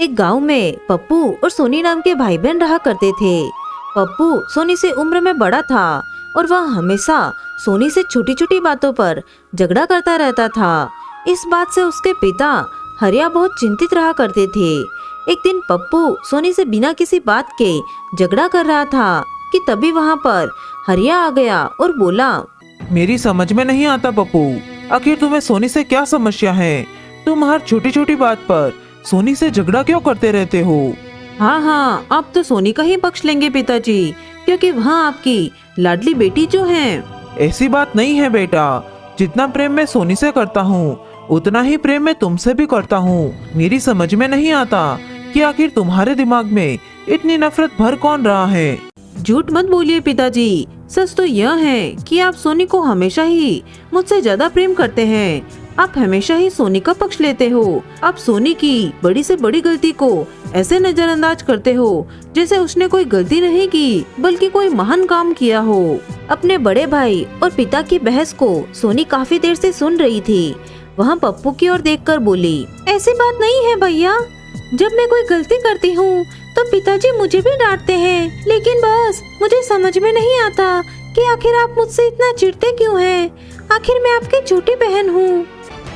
एक गांव में पप्पू और सोनी नाम के भाई बहन रहा करते थे। पप्पू सोनी से उम्र में बड़ा था और वह हमेशा सोनी से छोटी छोटी बातों पर झगड़ा करता रहता था। इस बात से उसके पिता हरिया बहुत चिंतित रहा करते थे। एक दिन पप्पू सोनी से बिना किसी बात के झगड़ा कर रहा था कि तभी वहाँ पर हरिया आ गया और बोला, मेरी समझ में नहीं आता पप्पू, आखिर तुम्हें सोनी से क्या समस्या है? तुम हर छोटी छोटी बात पर सोनी से झगड़ा क्यों करते रहते हो? हाँ, आप तो सोनी का ही पक्ष लेंगे पिताजी, क्योंकि वह आपकी लाडली बेटी जो है। ऐसी बात नहीं है बेटा, जितना प्रेम मैं सोनी से करता हूँ उतना ही प्रेम मैं तुमसे भी करता हूँ। मेरी समझ में नहीं आता कि आखिर तुम्हारे दिमाग में इतनी नफरत भर कौन रहा है। झूठ मत बोलिए पिताजी, सच तो यह है कि आप सोनी को हमेशा ही मुझसे ज्यादा प्रेम करते हैं। आप हमेशा ही सोनी का पक्ष लेते हो। आप सोनी की बड़ी से बड़ी गलती को ऐसे नजरअंदाज करते हो जैसे उसने कोई गलती नहीं की बल्कि कोई महान काम किया हो। अपने बड़े भाई और पिता की बहस को सोनी काफी देर से सुन रही थी। वह पप्पू की ओर देखकर बोली, ऐसी बात नहीं है भैया, जब मैं कोई गलती करती हूँ तो पिताजी मुझे भी डांटते हैं, लेकिन बस मुझे समझ में नहीं आता कि आखिर आप मुझसे इतना चिढ़ते क्यों हैं? आखिर मैं आपकी छोटी बहन हूँ।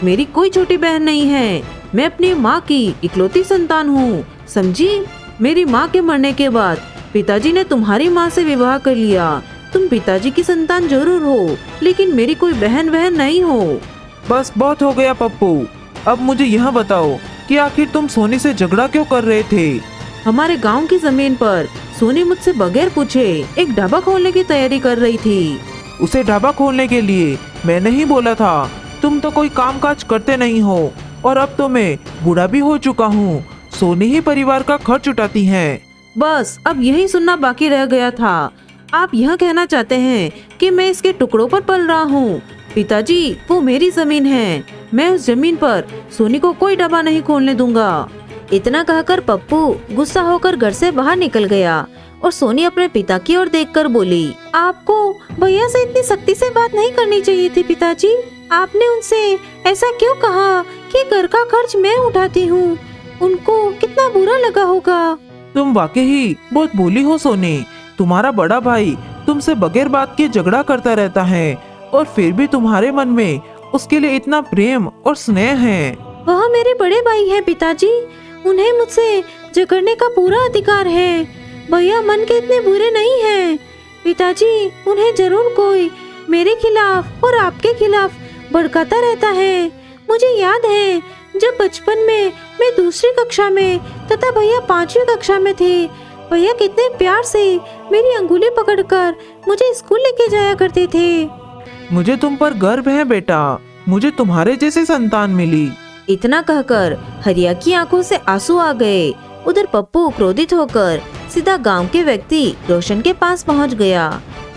मेरी कोई छोटी बहन नहीं है, मैं अपनी माँ की इकलौती संतान हूँ, समझी? मेरी माँ के मरने के बाद पिताजी ने तुम्हारी माँ से विवाह कर लिया। तुम पिताजी की संतान जरूर हो, लेकिन मेरी कोई बहन नहीं हो। बस बहुत हो गया पप्पू, अब मुझे यह बताओ कि आखिर तुम सोनी से झगड़ा क्यों कर रहे थे? हमारे गांव की जमीन पर सोनी मुझसे बगैर पूछे एक ढाबा खोलने की तैयारी कर रही थी। उसे ढाबा खोलने के लिए मैं नहीं बोला था। तुम तो कोई काम काज करते नहीं हो और अब तो मैं बूढ़ा भी हो चुका हूँ। सोनी ही परिवार का खर्च उठाती है। बस अब यही सुनना बाकी रह गया था। आप यह कहना चाहते हैं कि मैं इसके टुकड़ों पर पल रहा हूँ? पिताजी, वो मेरी जमीन है, मैं उस जमीन पर सोनी को कोई ढाबा नहीं खोलने दूंगा। इतना कहकर पप्पू गुस्सा होकर घर से बाहर निकल गया और सोनी अपने पिता की ओर देखकर बोली, आपको भैया से इतनी सख्ती से बात नहीं करनी चाहिए थी पिताजी। आपने उनसे ऐसा क्यों कहा कि घर का खर्च मैं उठाती हूँ? उनको कितना बुरा लगा होगा। तुम वाकई बहुत भोली हो सोनी। तुम्हारा बड़ा भाई तुमसे बगैर बात के झगड़ा करता रहता है और फिर भी तुम्हारे मन में उसके लिए इतना प्रेम और स्नेह है। वह मेरे बड़े भाई हैं पिताजी, उन्हें मुझसे झगड़ने का पूरा अधिकार है। भैया मन के इतने बुरे नहीं हैं पिताजी, उन्हें जरूर कोई मेरे खिलाफ और आपके खिलाफ भड़काता रहता है। मुझे याद है जब बचपन में मैं दूसरी कक्षा में तथा भैया 5वीं कक्षा में थे, भैया कितने प्यार से मेरी अंगुली पकड़कर मुझे स्कूल लेके जाया करते थे। मुझे तुम पर गर्व है बेटा, मुझे तुम्हारे जैसी संतान मिली। इतना कहकर हरिया की आंखों से आंसू आ गए। उधर पप्पू क्रोधित होकर सीधा गांव के व्यक्ति रोशन के पास पहुंच गया।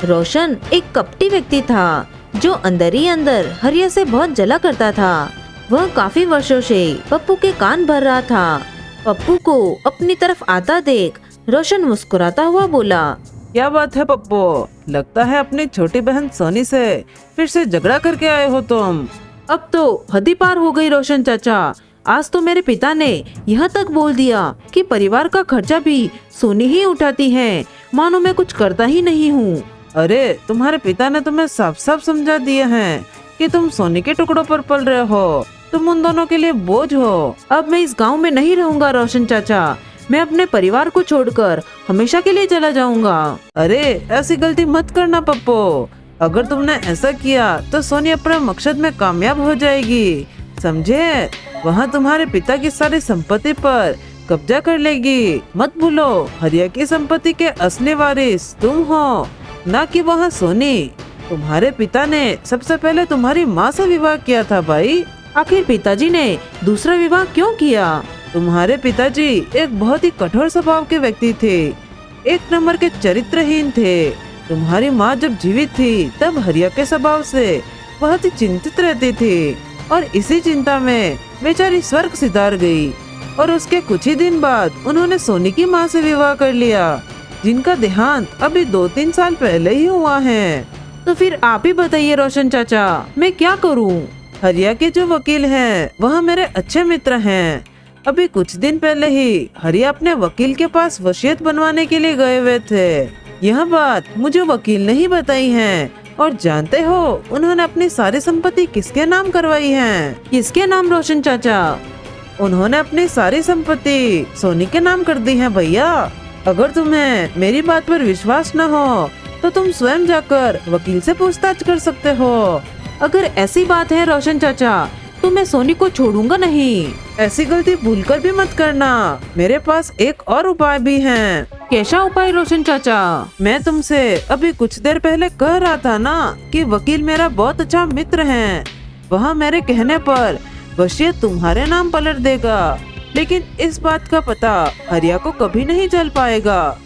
रोशन एक कपटी व्यक्ति था जो अंदर ही अंदर हरिया से बहुत जला करता था। वह काफी वर्षों से पप्पू के कान भर रहा था। पप्पू को अपनी तरफ आता देख रोशन मुस्कुराता हुआ बोला, क्या बात है पप्पू, लगता है अपनी छोटी बहन सोनी से फिर से झगड़ा करके आए हो तुम। अब तो हद ही पार हो गई रोशन चाचा। आज तो मेरे पिता ने यहाँ तक बोल दिया कि परिवार का खर्चा भी सोनी ही उठाती है, मानो मैं कुछ करता ही नहीं हूँ। अरे तुम्हारे पिता ने तुम्हें साफ साफ समझा दिया है कि तुम सोनी के टुकड़ों पर पल रहे हो, तुम उन दोनों के लिए बोझ हो। अब मैं इस गांव में नहीं रहूंगा रोशन चाचा, मैं अपने परिवार को छोड़कर हमेशा के लिए चला जाऊंगा। अरे ऐसी गलती मत करना पप्पू, अगर तुमने ऐसा किया तो सोनी अपने मकसद में कामयाब हो जाएगी, समझे? वहाँ तुम्हारे पिता की सारी संपत्ति पर कब्जा कर लेगी। मत भूलो, हरिया की संपत्ति के असली वारिस तुम हो, ना कि वहाँ सोनी। तुम्हारे पिता ने सबसे पहले तुम्हारी माँ से विवाह किया था भाई। आखिर पिताजी ने दूसरा विवाह क्यों किया? तुम्हारे पिताजी एक बहुत ही कठोर स्वभाव के व्यक्ति थे, एक नंबर के चरित्रहीन थे। तुम्हारी माँ जब जीवित थी तब हरिया के स्वभाव से बहुत ही चिंतित रहती थी और इसी चिंता में बेचारी स्वर्ग सिधार गई और उसके कुछ ही दिन बाद उन्होंने सोनी की माँ से विवाह कर लिया, जिनका देहांत अभी 2-3 साल पहले ही हुआ है। तो फिर आप ही बताइए रोशन चाचा, मैं क्या करूं? हरिया के जो वकील हैं वह मेरे अच्छे मित्र हैं। अभी कुछ दिन पहले ही हरिया अपने वकील के पास वसीयत बनवाने के लिए गए हुए थे। यह बात मुझे वकील ने ही बताई है। और जानते हो उन्होंने अपनी सारी संपत्ति किसके नाम करवाई है? किसके नाम रोशन चाचा? उन्होंने अपनी सारी संपत्ति सोनी के नाम कर दी है भैया। अगर तुम्हें मेरी बात पर विश्वास न हो तो तुम स्वयं जाकर वकील से पूछताछ कर सकते हो। अगर ऐसी बात है रोशन चाचा तो मैं सोनी को छोड़ूंगा नहीं। ऐसी गलती भूलकर भी मत करना। मेरे पास एक और उपाय भी है। कैसा उपाय रोशन चाचा? मैं तुमसे अभी कुछ देर पहले कह रहा था ना कि वकील मेरा बहुत अच्छा मित्र है। वह मेरे कहने पर वसीयत तुम्हारे नाम पलट देगा। लेकिन इस बात का पता हरिया को कभी नहीं चल पाएगा।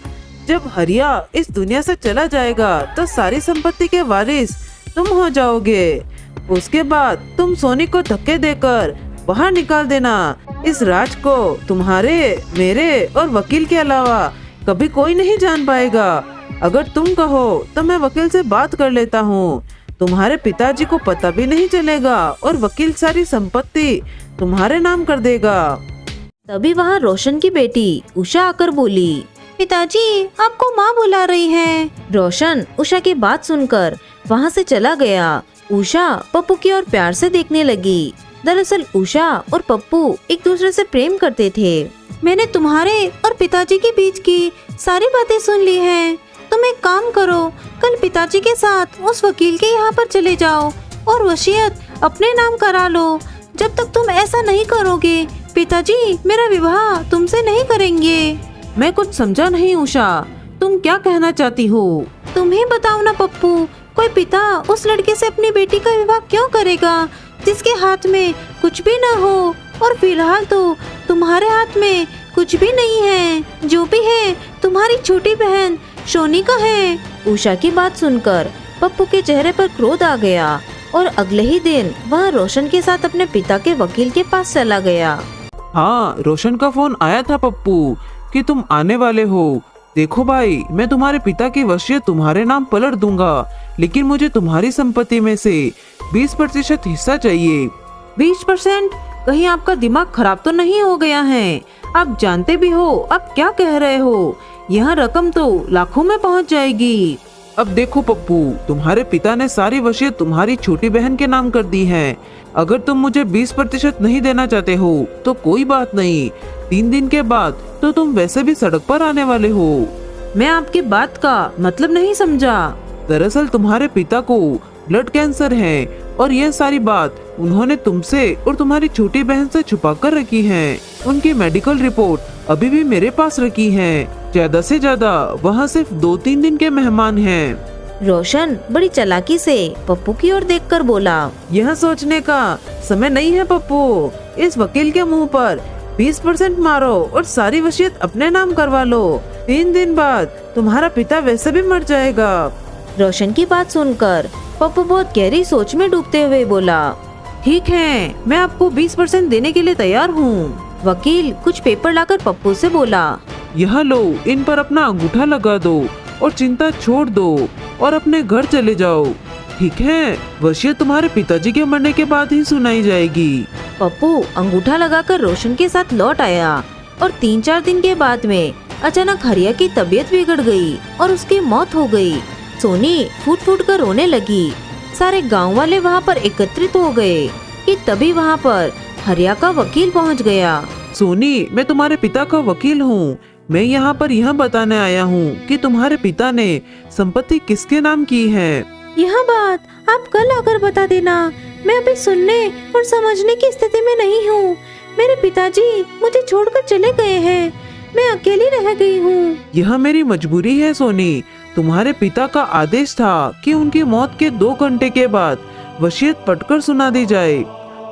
जब हरिया इस दुनिया से चला जाएगा तो सारी संपत्ति के वारिस तुम हो जाओगे। उसके बाद तुम सोनी को धक्के देकर बाहर निकाल देना। इस राज को तुम्हारे, मेरे और वकील के अलावा कभी कोई नहीं जान पाएगा। अगर तुम कहो तो मैं वकील से बात कर लेता हूँ। तुम्हारे पिताजी को पता भी नहीं चलेगा और वकील सारी संपत्ति तुम्हारे नाम कर देगा। तभी वहाँ रोशन की बेटी उषा आकर बोली, पिताजी आपको माँ बुला रही है। रोशन उषा की बात सुनकर वहाँ से चला गया। उषा पप्पू की ओर प्यार से देखने लगी। दरअसल उषा और पप्पू एक दूसरे से प्रेम करते थे। मैंने तुम्हारे और पिताजी के बीच की सारी बातें सुन ली हैं। तुम एक काम करो, कल पिताजी के साथ उस वकील के यहाँ पर चले जाओ और वसीयत अपने नाम करा लो। जब तक तुम ऐसा नहीं करोगे पिताजी मेरा विवाह तुमसे नहीं करेंगे। मैं कुछ समझा नहीं उषा, तुम क्या कहना चाहती हो? तुम ही बताओ ना पप्पू, कोई पिता उस लड़के से अपनी बेटी का विवाह क्यों करेगा जिसके हाथ में कुछ भी न हो? और फिलहाल तो तुम्हारे हाथ में कुछ भी नहीं है। जो भी है तुम्हारी छोटी बहन सोनी का है। उषा की बात सुनकर पप्पू के चेहरे पर क्रोध आ गया और अगले ही दिन वह रोशन के साथ अपने पिता के वकील के पास चला गया। हाँ, रोशन का फोन आया था पप्पू कि तुम आने वाले हो। देखो भाई, मैं तुम्हारे पिता की वसीयत तुम्हारे नाम पलट दूंगा, लेकिन मुझे तुम्हारी संपत्ति में से 20% हिस्सा चाहिए। 20%? कहीं आपका दिमाग खराब तो नहीं हो गया है? आप जानते भी हो आप क्या कह रहे हो। यह रकम तो लाखों में पहुंच जाएगी। अब देखो पप्पू, तुम्हारे पिता ने सारी वसीयत तुम्हारी छोटी बहन के नाम कर दी है। अगर तुम मुझे 20% नहीं देना चाहते हो तो कोई बात नहीं। 3 दिन के बाद तो तुम वैसे भी सड़क पर आने वाले हो। मैं आपकी बात का मतलब नहीं समझा। दरअसल तुम्हारे पिता को ब्लड कैंसर है और यह सारी बात उन्होंने तुमसे और तुम्हारी छोटी बहन से छुपा कर रखी है। उनकी मेडिकल रिपोर्ट अभी भी मेरे पास रखी है। ज्यादा से ज्यादा वहाँ सिर्फ 2-3 दिन के मेहमान हैं। रोशन बड़ी चालाकी से पप्पू की ओर देखकर बोला, यह सोचने का समय नहीं है पप्पू। इस वकील के मुंह पर 20% मारो और सारी वसीयत अपने नाम करवा लो। 3 दिन बाद तुम्हारा पिता वैसे भी मर जाएगा। रोशन की बात सुनकर पप्पू बहुत गहरी सोच में डूबते हुए बोला, ठीक है, मैं आपको 20% देने के लिए तैयार हूँ। वकील कुछ पेपर लाकर पप्पू से बोला, यह लो, इन पर अपना अंगूठा लगा दो और चिंता छोड़ दो और अपने घर चले जाओ। ठीक है, वसीयत तुम्हारे पिताजी के मरने के बाद ही सुनाई जाएगी। पप्पू अंगूठा लगाकर रोशन के साथ लौट आया और 3-4 दिन के बाद में अचानक हरिया की तबीयत बिगड़ गई और उसकी मौत हो गई। सोनी फूट फूट कर रोने लगी। सारे गांव वाले वहां पर एकत्रित हो गए कि तभी वहां पर हरिया का वकील पहुंच गया। सोनी, मैं तुम्हारे पिता का वकील हूँ। मैं यहाँ पर यह बताने आया हूँ कि तुम्हारे पिता ने संपत्ति किसके नाम की है। यह बात आप कल आकर बता देना। मैं अभी सुनने और समझने की स्थिति में नहीं हूँ। मेरे पिताजी मुझे छोड़कर चले गए हैं। मैं अकेली रह गई हूँ। यह मेरी मजबूरी है सोनी। तुम्हारे पिता का आदेश था कि उनकी मौत के 2 घंटे के बाद वसीयत पढ़कर सुना दी जाए।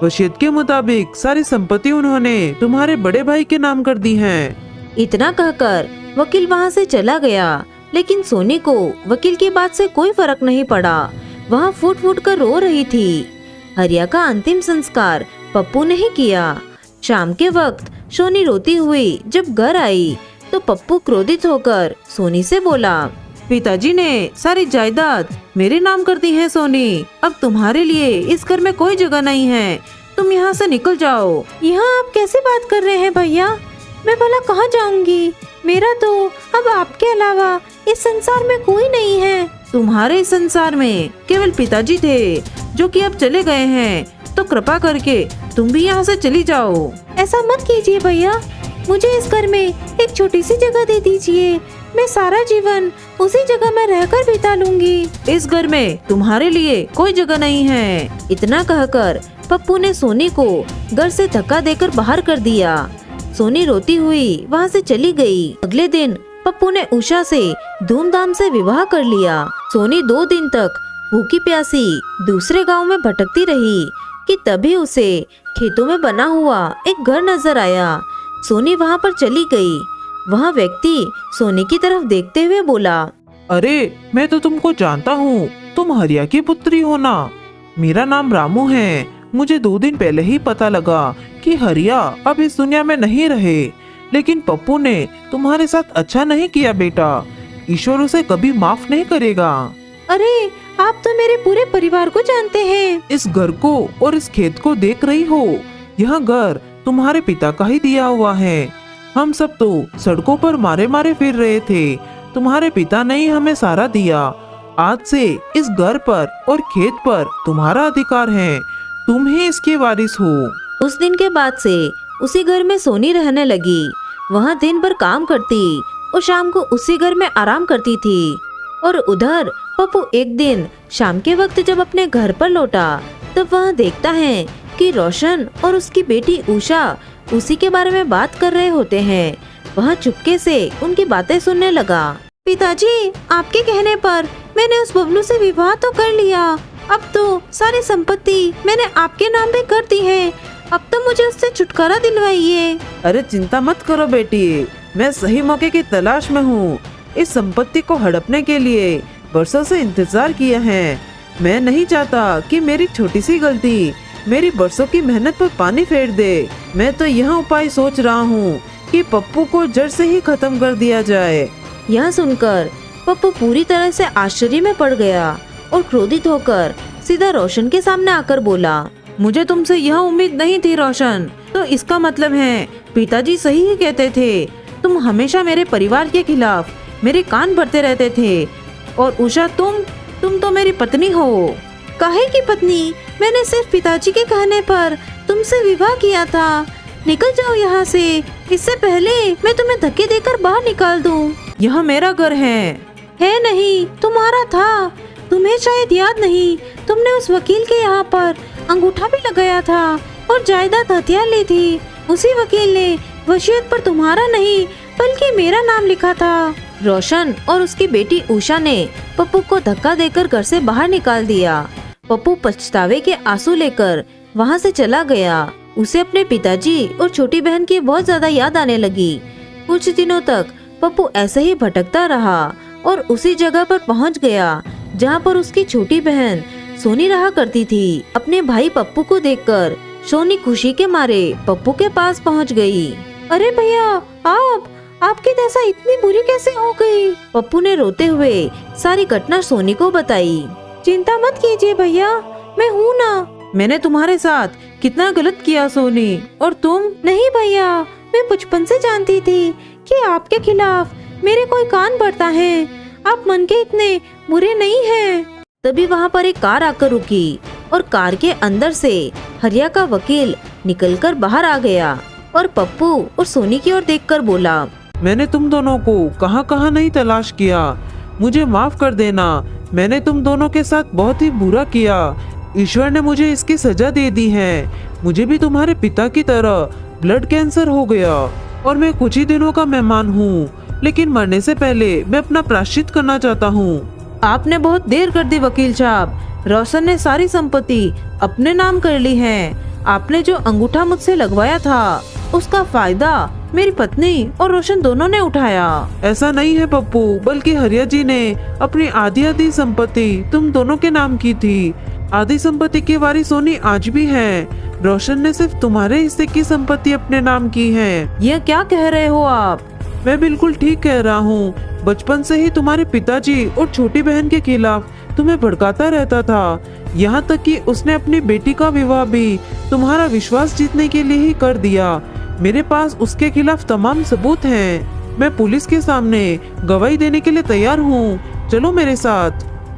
वसीयत के मुताबिक सारी संपत्ति उन्होंने तुम्हारे बड़े भाई के नाम कर दी है। इतना कहकर वकील वहाँ से चला गया, लेकिन सोनी को वकील की बात से कोई फर्क नहीं पड़ा। वहाँ फूट फूट कर रो रही थी। हरिया का अंतिम संस्कार पप्पू ने ही किया। शाम के वक्त सोनी रोती हुई जब घर आई तो पप्पू क्रोधित होकर सोनी से बोला, पिताजी ने सारी जायदाद मेरे नाम कर दी है सोनी। अब तुम्हारे लिए इस घर में कोई जगह नहीं है। तुम तुम यहाँ से निकल जाओ। यहाँ आप कैसे बात कर रहे हैं भैया? मैं भला कहाँ जाऊंगी? मेरा तो अब आपके अलावा इस संसार में कोई नहीं है। तुम्हारे इस संसार में केवल पिताजी थे जो कि अब चले गए हैं, तो कृपा करके तुम भी यहाँ से चली जाओ। ऐसा मत कीजिए भैया, मुझे इस घर में एक छोटी सी जगह दे दीजिए। मैं सारा जीवन उसी जगह में रहकर बिता लूंगी। इस घर में तुम्हारे लिए कोई जगह नहीं है। इतना कहकर पप्पू ने सोनी को घर से धक्का देकर बाहर कर दिया। सोनी रोती हुई वहाँ से चली गई। अगले दिन पप्पू ने उषा से धूमधाम से विवाह कर लिया। सोनी 2 दिन तक भूखी प्यासी दूसरे गांव में भटकती रही कि तभी उसे खेतों में बना हुआ एक घर नजर आया। सोनी वहाँ पर चली गई। वह व्यक्ति सोनी की तरफ देखते हुए बोला, अरे मैं तो तुमको जानता हूँ, तुम हरिया की पुत्री हो ना। मेरा नाम रामू है। मुझे 2 दिन पहले ही पता लगा कि हरिया अब इस दुनिया में नहीं रहे, लेकिन पप्पू ने तुम्हारे साथ अच्छा नहीं किया बेटा। ईश्वर उसे कभी माफ नहीं करेगा। अरे आप तो मेरे पूरे परिवार को जानते हैं। इस घर को और इस खेत को देख रही हो, यह घर तुम्हारे पिता का ही दिया हुआ है। हम सब तो सड़कों पर मारे मारे फिर रहे थे, तुम्हारे पिता ने ही हमें सहारा दिया। आज से इस घर पर और खेत पर तुम्हारा अधिकार है, तुम ही इसके वारिस हो। उस दिन के बाद से उसी घर में सोनी रहने लगी। वहाँ दिन भर काम करती और शाम को उसी घर में आराम करती थी। और उधर पप्पू एक दिन शाम के वक्त जब अपने घर पर लौटा, तब वह देखता है कि रोशन और उसकी बेटी उषा उसी के बारे में बात कर रहे होते हैं। वह चुपके से उनकी बातें सुनने लगा। पिताजी, आपके कहने पर मैंने उस बबलू से विवाह तो कर लिया। अब तो सारी संपत्ति मैंने आपके नाम पे कर दी है। अब तो मुझे उससे छुटकारा दिलवाइए। अरे चिंता मत करो बेटी, मैं सही मौके की तलाश में हूँ। इस संपत्ति को हड़पने के लिए बरसों से इंतजार किया है। मैं नहीं चाहता कि मेरी छोटी सी गलती मेरी बरसों की मेहनत पर पानी फेर दे। मैं तो यह उपाय सोच रहा हूँ कि पप्पू को जड़ से ही खत्म कर दिया जाए। यह सुनकर पप्पू पूरी तरह से आश्चर्य में पड़ गया और क्रोधित होकर सीधा रोशन के सामने आकर बोला, मुझे तुमसे यह उम्मीद नहीं थी रोशन। तो इसका मतलब है पिताजी सही ही कहते थे। तुम हमेशा मेरे परिवार के खिलाफ मेरे कान भरते रहते थे। और उषा, तुम तो मेरी पत्नी हो। काहे की पत्नी? मैंने सिर्फ पिताजी के कहने पर तुमसे विवाह किया था। निकल जाओ यहाँ से, इससे पहले मैं तुम्हें धक्के देकर बाहर निकाल दूँ। यह मेरा घर है नहीं, तुम्हारा था। तुम्हें शायद याद नहीं, तुमने उस वकील के यहाँ पर अंगूठा भी लगाया था और जायदाद हथियार ली थी। उसी वकील ने वसीयत पर तुम्हारा नहीं बल्कि मेरा नाम लिखा था। रोशन और उसकी बेटी उषा ने पप्पू को धक्का देकर घर से बाहर निकाल दिया। पप्पू पछतावे के आंसू लेकर वहाँ से चला गया। उसे अपने पिताजी और छोटी बहन की बहुत ज्यादा याद आने लगी। कुछ दिनों तक पप्पू ऐसे ही भटकता रहा और उसी जगह पर पहुँच गया जहाँ पर उसकी छोटी बहन सोनी रहा करती थी। अपने भाई पप्पू को देखकर सोनी खुशी के मारे पप्पू के पास पहुँच गई। अरे भैया, आपकी दशा इतनी बुरी कैसे हो गई? पप्पू ने रोते हुए सारी घटना सोनी को बताई। चिंता मत कीजिए भैया, मैं हूँ ना। मैंने तुम्हारे साथ कितना गलत किया सोनी, और तुम? नहीं भैया, मैं बचपन से जानती थी कि आपके खिलाफ मेरे कोई कान भरता है। आप मन के इतने बुरे नहीं हैं। तभी वहाँ पर एक कार आकर रुकी और कार के अंदर से हरिया का वकील निकलकर बाहर आ गया और पप्पू और सोनी की ओर देखकर बोला, मैंने तुम दोनों को कहाँ कहाँ नहीं तलाश किया। मुझे माफ कर देना, मैंने तुम दोनों के साथ बहुत ही बुरा किया। ईश्वर ने मुझे इसकी सजा दे दी है। मुझे भी तुम्हारे पिता की तरह ब्लड कैंसर हो गया और मैं कुछ ही दिनों का मेहमान हूँ, लेकिन मरने से पहले मैं अपना प्रायश्चित करना चाहता हूँ। आपने बहुत देर कर दी वकील साहब। रोशन ने सारी संपत्ति अपने नाम कर ली है। आपने जो अंगूठा मुझसे लगवाया था उसका फायदा मेरी पत्नी और रोशन दोनों ने उठाया। ऐसा नहीं है पप्पू, बल्कि हरिया जी ने अपनी आधी संपत्ति तुम दोनों के नाम की थी। आधी संपत्ति की वारिस सोनी आज भी है। रोशन ने सिर्फ तुम्हारे हिस्से की संपत्ति अपने नाम की है। यह क्या कह रहे हो आप? मैं बिल्कुल ठीक कह रहा हूँ। बचपन से ही तुम्हारे पिताजी और छोटी बहन के खिलाफ तुम्हें भड़काता रहता था। यहाँ तक कि उसने अपनी बेटी का विवाह भी तुम्हारा विश्वास जीतने के लिए ही कर दिया। मेरे पास उसके खिलाफ तमाम सबूत हैं। मैं पुलिस के सामने गवाही देने के लिए तैयार हूँ। चलो मेरे साथ।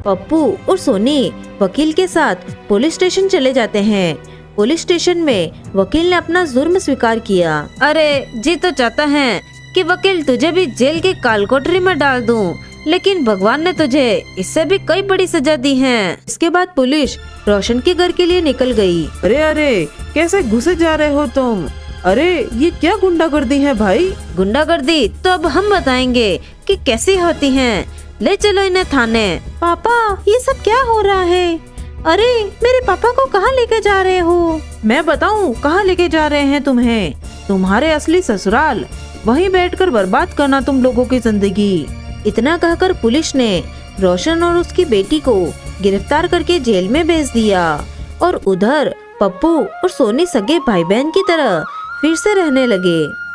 पप्पू और सोनी वकील के साथ पुलिस स्टेशन चले जाते हैं। पुलिस स्टेशन में वकील ने अपना जुर्म स्वीकार किया। अरे जी तो चाहता है कि वकील तुझे भी जेल के कालकोठरी में डाल दूं, लेकिन भगवान ने तुझे इससे भी कई बड़ी सजा दी है। इसके बाद पुलिस रोशन के घर के लिए निकल गई। अरे अरे, कैसे घुसे जा रहे हो तुम? अरे ये क्या गुंडागर्दी है भाई? गुंडागर्दी तो अब हम बताएंगे कि कैसी होती है। ले चलो इन्हें थाने। पापा, ये सब क्या हो रहा है? अरे मेरे पापा को कहाँ लेके जा रहे हो? मैं बताऊं कहाँ लेके जा रहे हैं तुम्हें? तुम्हारे असली ससुराल। वहीं बैठकर बर्बाद करना तुम लोगों की जिंदगी। इतना कहकर पुलिस ने रोशन और उसकी बेटी को गिरफ्तार करके जेल में भेज दिया और उधर पप्पू और सोनी सगे भाई बहन की तरह फिर से रहने लगे।